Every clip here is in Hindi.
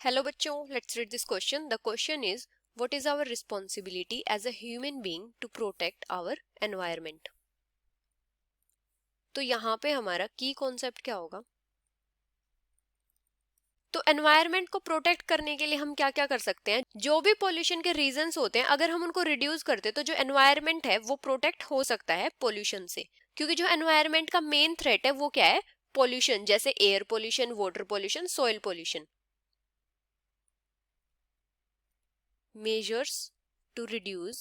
Hello बच्चों, let's read this question. The question is, what is our responsibility as a human being to protect our environment? तो यहाँ पे हमारा की कॉन्सेप्ट क्या होगा? तो एनवायरनमेंट को प्रोटेक्ट करने के लिए हम क्या क्या कर सकते हैं? जो भी पोल्यूशन के रीजंस होते हैं, अगर हम उनको रिड्यूस करते तो जो एनवायरनमेंट है वो प्रोटेक्ट हो सकता है पोल्यूशन से, क्योंकि जो एनवायरनमेंट का मेन थ्रेट है वो क्या है? पोल्यूशन, जैसे air pollution, water pollution, soil pollution. Measures to reduce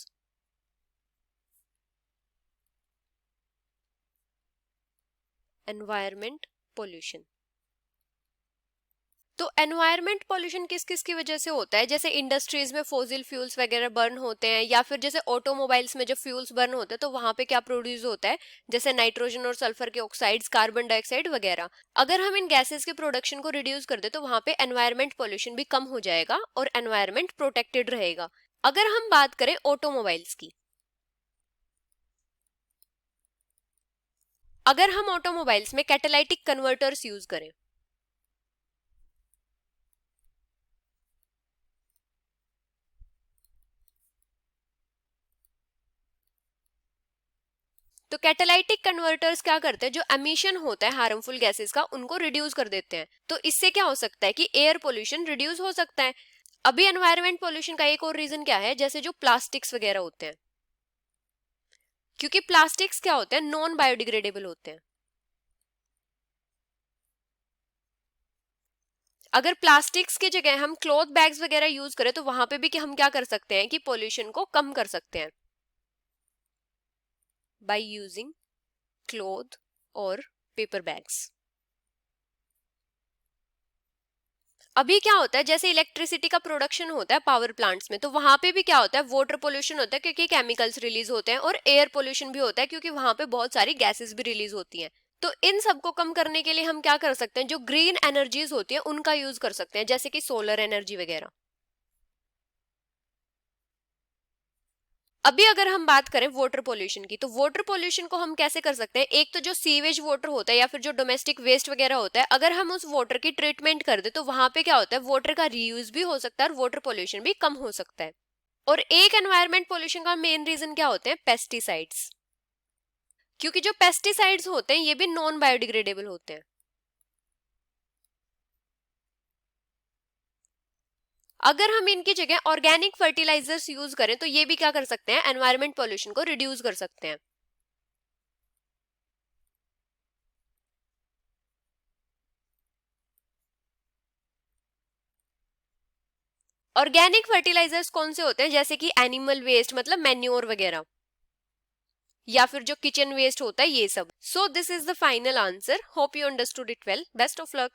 environment pollution. तो एनवायरमेंट पोल्यूशन किस किस की वजह से होता है? जैसे इंडस्ट्रीज में फॉसिल फ्यूल्स वगैरह बर्न होते हैं, या फिर जैसे ऑटोमोबाइल्स में जब फ्यूल्स बर्न होते हैं तो वहां पे क्या प्रोड्यूस होता है? जैसे नाइट्रोजन और सल्फर के ऑक्साइड्स, कार्बन डाइऑक्साइड वगैरह. अगर हम इन गैसेस के प्रोडक्शन को रिड्यूस कर दे तो वहां पे एनवायरमेंट पोल्यूशन भी कम हो जाएगा और एनवायरमेंट प्रोटेक्टेड रहेगा. अगर हम बात करें ऑटोमोबाइल्स की, अगर हम ऑटोमोबाइल्स में कैटालाइटिक कन्वर्टर्स यूज करें, तो कैटालाइटिक कन्वर्टर्स क्या करते हैं? जो एमिशन होता है हार्मफुल गैसेस का, उनको रिड्यूस कर देते हैं. तो इससे क्या हो सकता है कि एयर पोल्यूशन रिड्यूस हो सकता है. अभी एनवायरमेंट पोल्यूशन का एक और रीजन क्या है? जैसे जो प्लास्टिक्स वगैरह होते हैं, क्योंकि प्लास्टिक्स क्या होते हैं? नॉन बायोडिग्रेडेबल होते हैं. अगर प्लास्टिक्स की जगह हम क्लॉथ बैग्स वगैरह यूज करें तो वहां पे भी कि हम क्या कर सकते हैं कि पोल्यूशन को कम कर सकते हैं बाय यूजिंग क्लॉथ और पेपर बैग्स. अभी क्या होता है, जैसे इलेक्ट्रिसिटी का प्रोडक्शन होता है पावर प्लांट्स में, तो वहां पे भी क्या होता है? वाटर पोल्यूशन होता है क्योंकि केमिकल्स रिलीज होते हैं, और एयर पोल्यूशन भी होता है क्योंकि वहां पे बहुत सारी गैसेस भी रिलीज होती हैं. तो इन सबको कम करने के लिए हम क्या कर सकते हैं? जो ग्रीन एनर्जीज होती है उनका यूज कर सकते हैं, जैसे कि सोलर एनर्जी वगैरह. अभी अगर हम बात करें वाटर पोल्यूशन की, तो वाटर पोल्यूशन को हम कैसे कर सकते हैं? एक तो जो सीवेज वाटर होता है या फिर जो डोमेस्टिक वेस्ट वगैरह होता है, अगर हम उस वाटर की ट्रीटमेंट कर दे तो वहां पे क्या होता है? वाटर का रीयूज भी हो सकता है और वाटर पोल्यूशन भी कम हो सकता है. और एक एनवायरमेंट पोल्यूशन का मेन रीजन क्या होते हैं? पेस्टिसाइड्स. क्योंकि जो पेस्टिसाइड्स होते हैं ये भी नॉन बायोडिग्रेडेबल होते हैं. अगर हम इनकी जगह ऑर्गेनिक फर्टिलाइजर्स यूज करें तो ये भी क्या कर सकते हैं? एनवायरमेंट पोल्यूशन को रिड्यूस कर सकते हैं. ऑर्गेनिक फर्टिलाइजर्स कौन से होते हैं? जैसे कि एनिमल वेस्ट, मतलब मैन्योर वगैरह, या फिर जो किचन वेस्ट होता है, ये सब. So this is the final answer. Hope you understood it well. Best of luck.